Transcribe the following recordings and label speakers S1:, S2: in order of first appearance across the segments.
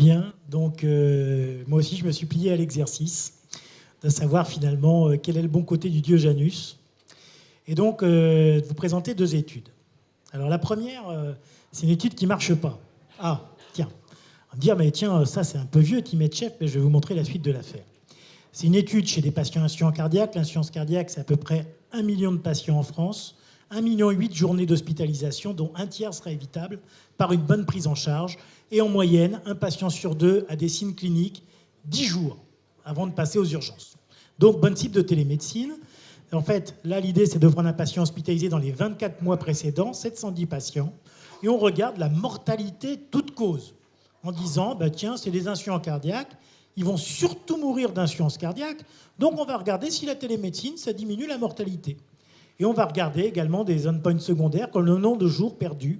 S1: bien. Donc, moi aussi, je me suis plié à l'exercice de savoir finalement quel est le bon côté du dieu Janus. Et donc, de vous présenter deux études. Alors, la première, c'est une étude qui ne marche pas. Ah, tiens. On va me dire, mais tiens, ça, c'est un peu vieux, Timetchev, mais je vais vous montrer la suite de l'affaire. C'est une étude chez des patients insuffisance cardiaque. L'insuffisance cardiaque, c'est à peu près 1 million de patients en France. 1,8 million de journées d'hospitalisation, dont un tiers sera évitable par une bonne prise en charge. Et en moyenne, un patient sur deux a des signes cliniques 10 jours avant de passer aux urgences. Donc, bonne cible de télémédecine. En fait, là, l'idée, c'est de prendre un patient hospitalisé dans les 24 mois précédents, 710 patients, et on regarde la mortalité toute cause, en disant, bah, tiens, c'est des insuffisants cardiaques, ils vont surtout mourir d'insuffisance cardiaque, donc on va regarder si la télémédecine, ça diminue la mortalité. Et on va regarder également des endpoints secondaires comme le nombre de jours perdus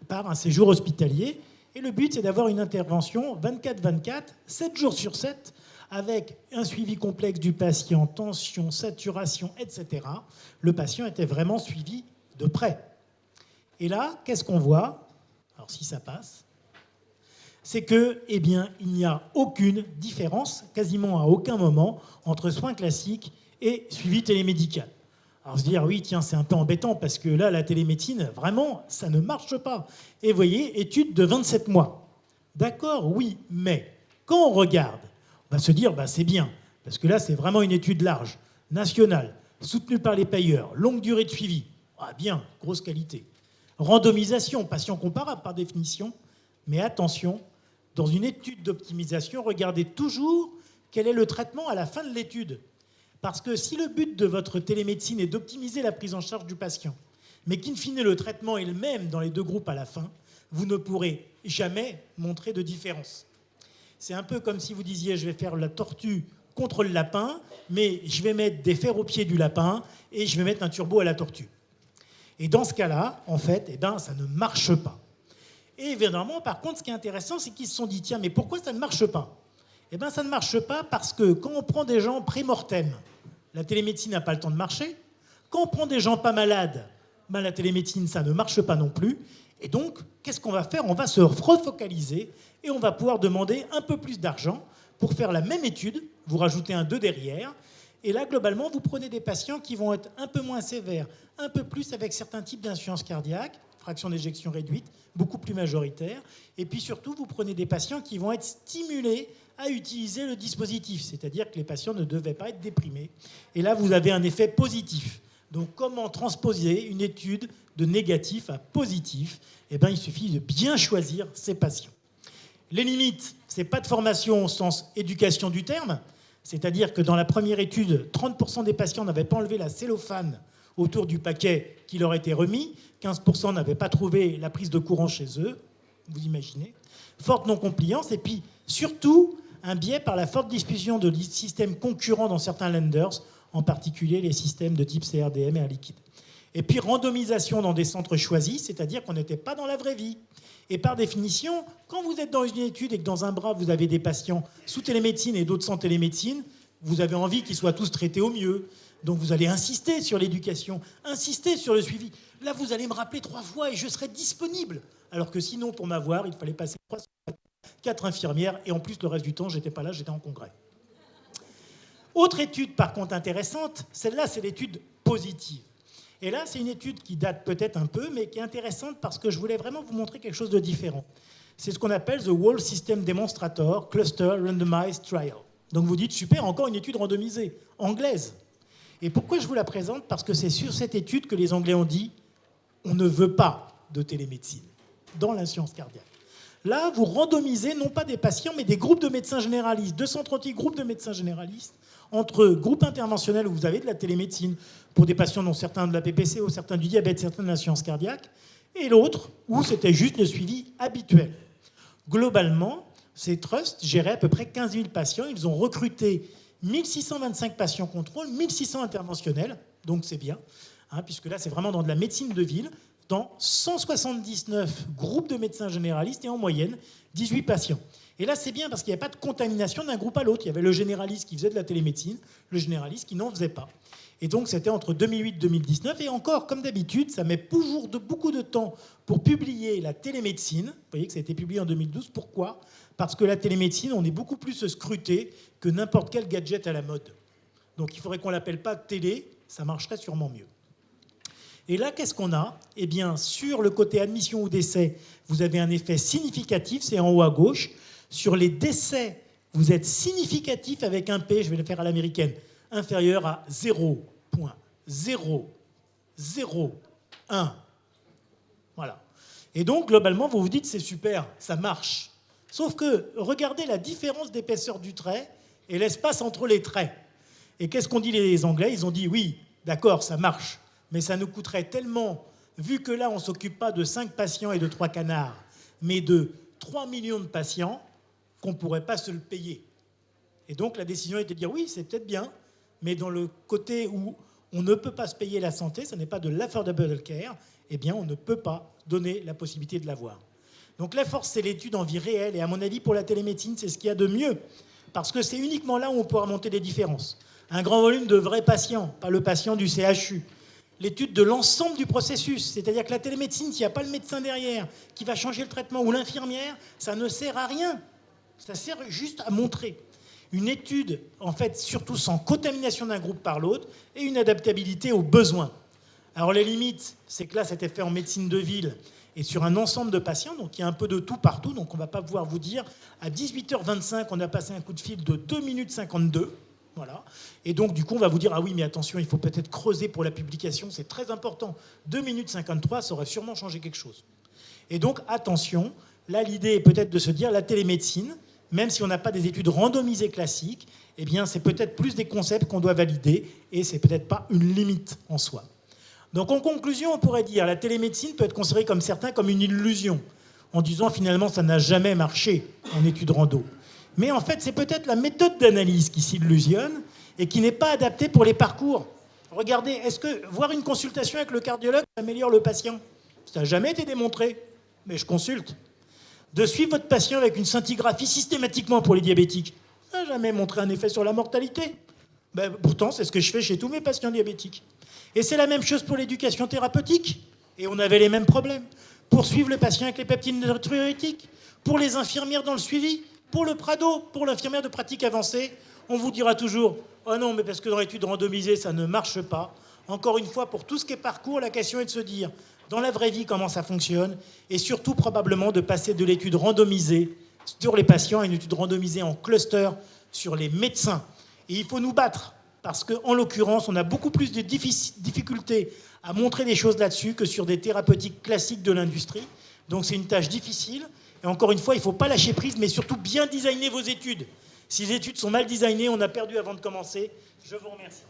S1: par un séjour hospitalier. Et le but, c'est d'avoir une intervention 24-24, 7 jours sur 7, avec un suivi complexe du patient, tension, saturation, etc. Le patient était vraiment suivi de près. Et là, qu'est-ce qu'on voit? Alors si ça passe, c'est que, eh bien, il n'y a aucune différence, quasiment à aucun moment, entre soins classiques et suivi télémédical. Alors se dire, oui, tiens, c'est un peu embêtant parce que là, la télémédecine, vraiment, ça ne marche pas. Et vous voyez, étude de 27 mois. D'accord, oui, mais quand on regarde, on va se dire, bah, c'est bien, parce que là, c'est vraiment une étude large, nationale, soutenue par les payeurs, longue durée de suivi. Ah, bien, grosse qualité. Randomisation, patient comparable par définition, mais attention, dans une étude d'optimisation, regardez toujours quel est le traitement à la fin de l'étude. Parce que si le but de votre télémédecine est d'optimiser la prise en charge du patient, mais qu'in fine le traitement est le même dans les deux groupes à la fin, vous ne pourrez jamais montrer de différence. C'est un peu comme si vous disiez je vais faire la tortue contre le lapin, mais je vais mettre des fers au pied du lapin et je vais mettre un turbo à la tortue. Et dans ce cas-là, en fait, eh ben, ça ne marche pas. Et évidemment, par contre, ce qui est intéressant, c'est qu'ils se sont dit tiens, mais pourquoi ça ne marche pas? Eh bien, ça ne marche pas parce que quand on prend des gens pré-mortem, la télémédecine n'a pas le temps de marcher. Quand on prend des gens pas malades, ben la télémédecine, ça ne marche pas non plus. Et donc, qu'est-ce qu'on va faire? On va se refocaliser et on va pouvoir demander un peu plus d'argent pour faire la même étude. Vous rajoutez un 2 derrière. Et là, globalement, vous prenez des patients qui vont être un peu moins sévères, un peu plus avec certains types d'insuffisance cardiaque, fraction d'éjection réduite, beaucoup plus majoritaire. Et puis surtout, vous prenez des patients qui vont être stimulés à utiliser le dispositif, c'est-à-dire que les patients ne devaient pas être déprimés. Et là, vous avez un effet positif. Donc, comment transposer une étude de négatif à positif? Eh bien, il suffit de bien choisir ces patients. Les limites, ce n'est pas de formation au sens éducation du terme, c'est-à-dire que dans la première étude, 30% des patients n'avaient pas enlevé la cellophane autour du paquet qui leur était remis, 15% n'avaient pas trouvé la prise de courant chez eux, vous imaginez. Forte non-compliance, et puis surtout un biais par la forte diffusion de systèmes concurrents dans certains lenders, en particulier les systèmes de type CRDM et Air Liquide. Et puis randomisation dans des centres choisis, c'est-à-dire qu'on n'était pas dans la vraie vie. Et par définition, quand vous êtes dans une étude et que dans un bras, vous avez des patients sous télémédecine et d'autres sans télémédecine, vous avez envie qu'ils soient tous traités au mieux. Donc vous allez insister sur l'éducation, insister sur le suivi. Là, vous allez me rappeler 3 fois et je serai disponible. Alors que sinon, pour m'avoir, il fallait passer 4 infirmières et en plus, le reste du temps, je n'étais pas là, j'étais en congrès. Autre étude, par contre, intéressante, celle-là, c'est l'étude positive. Et là, c'est une étude qui date peut-être un peu, mais qui est intéressante parce que je voulais vraiment vous montrer quelque chose de différent. C'est ce qu'on appelle The Whole System Demonstrator Cluster Randomized Trial. Donc vous dites, super, encore une étude randomisée, anglaise. Et pourquoi je vous la présente? Parce que c'est sur cette étude que les Anglais ont dit, on ne veut pas de télémédecine dans l'insuffisance cardiaque. Là, vous randomisez non pas des patients, mais des groupes de médecins généralistes, 238 groupes de médecins généralistes, entre groupes interventionnels où vous avez de la télémédecine pour des patients dont certains de la PPC, ou certains du diabète, certains de l'insuffisance cardiaque, et l'autre où c'était juste le suivi habituel. Globalement, ces trusts géraient à peu près 15 000 patients. Ils ont recruté 1625 patients contrôle, 1600 interventionnels, donc c'est bien, hein, puisque là c'est vraiment dans de la médecine de ville, dans 179 groupes de médecins généralistes et en moyenne 18 patients. Et là, c'est bien parce qu'il n'y a pas de contamination d'un groupe à l'autre. Il y avait le généraliste qui faisait de la télémédecine, le généraliste qui n'en faisait pas. Et donc, c'était entre 2008 et 2019. Et encore, comme d'habitude, ça met toujours beaucoup de temps pour publier la télémédecine. Vous voyez que ça a été publié en 2012. Pourquoi ? Parce que la télémédecine, on est beaucoup plus scruté que n'importe quel gadget à la mode. Donc, il faudrait qu'on ne l'appelle pas télé. Ça marcherait sûrement mieux. Et là, qu'est-ce qu'on a ? Eh bien, sur le côté admission ou décès, vous avez un effet significatif, c'est en haut à gauche. Sur les décès, vous êtes significatif avec un P, je vais le faire à l'américaine, inférieur à 0,001. Voilà. Et donc, globalement, vous vous dites, c'est super, ça marche. Sauf que, regardez la différence d'épaisseur du trait et l'espace entre les traits. Et qu'est-ce qu'ont dit les Anglais ? Ils ont dit, oui, d'accord, ça marche, mais ça nous coûterait tellement, vu que là, on ne s'occupe pas de 5 patients et de 3 canards, mais de 3 millions de patients, qu'on ne pourrait pas se le payer. Et donc, la décision était de dire, oui, c'est peut-être bien, mais dans le côté où on ne peut pas se payer la santé, ce n'est pas de l'affordable care, eh bien, on ne peut pas donner la possibilité de l'avoir. Donc, la force, c'est l'étude en vie réelle, et à mon avis, pour la télémédecine, c'est ce qu'il y a de mieux, parce que c'est uniquement là où on pourra monter des différences. Un grand volume de vrais patients, pas le patient du CHU. L'étude de l'ensemble du processus, c'est-à-dire que la télémédecine, s'il n'y a pas le médecin derrière qui va changer le traitement ou l'infirmière, ça ne sert à rien. Ça sert juste à montrer une étude, en fait, surtout sans contamination d'un groupe par l'autre, et une adaptabilité aux besoins. Alors les limites, c'est que là, c'était fait en médecine de ville et sur un ensemble de patients, donc il y a un peu de tout partout, donc on ne va pas pouvoir vous dire, à 18h25, on a passé un coup de fil de 2 minutes 52, voilà. Et donc, du coup, on va vous dire, ah oui, mais attention, il faut peut-être creuser pour la publication, c'est très important. 2 minutes 53, ça aurait sûrement changé quelque chose. Et donc, attention, là, l'idée est peut-être de se dire, la télémédecine, même si on n'a pas des études randomisées classiques, eh bien, c'est peut-être plus des concepts qu'on doit valider, et c'est peut-être pas une limite en soi. Donc, en conclusion, on pourrait dire, la télémédecine peut être considérée comme certains comme une illusion, en disant, finalement, ça n'a jamais marché en études rando. Mais en fait, c'est peut-être la méthode d'analyse qui s'illusionne et qui n'est pas adaptée pour les parcours. Regardez, est-ce que voir une consultation avec le cardiologue améliore le patient ? Ça n'a jamais été démontré, mais je consulte. De suivre votre patient avec une scintigraphie systématiquement pour les diabétiques, ça n'a jamais montré un effet sur la mortalité. Ben, pourtant, c'est ce que je fais chez tous mes patients diabétiques. Et c'est la même chose pour l'éducation thérapeutique. Et on avait les mêmes problèmes. Pour suivre le patient avec les peptides natriurétiques, pour les infirmières dans le suivi, pour le Prado, pour l'infirmière de pratique avancée, on vous dira toujours « Oh non, mais parce que dans l'étude randomisée, ça ne marche pas ». Encore une fois, pour tout ce qui est parcours, la question est de se dire, dans la vraie vie, comment ça fonctionne, et surtout probablement de passer de l'étude randomisée sur les patients à une étude randomisée en cluster sur les médecins. Et il faut nous battre, parce qu'en l'occurrence, on a beaucoup plus de difficultés à montrer des choses là-dessus que sur des thérapeutiques classiques de l'industrie. Donc c'est une tâche difficile. Et encore une fois, il ne faut pas lâcher prise, mais surtout bien designer vos études. Si les études sont mal designées, on a perdu avant de commencer. Je vous remercie.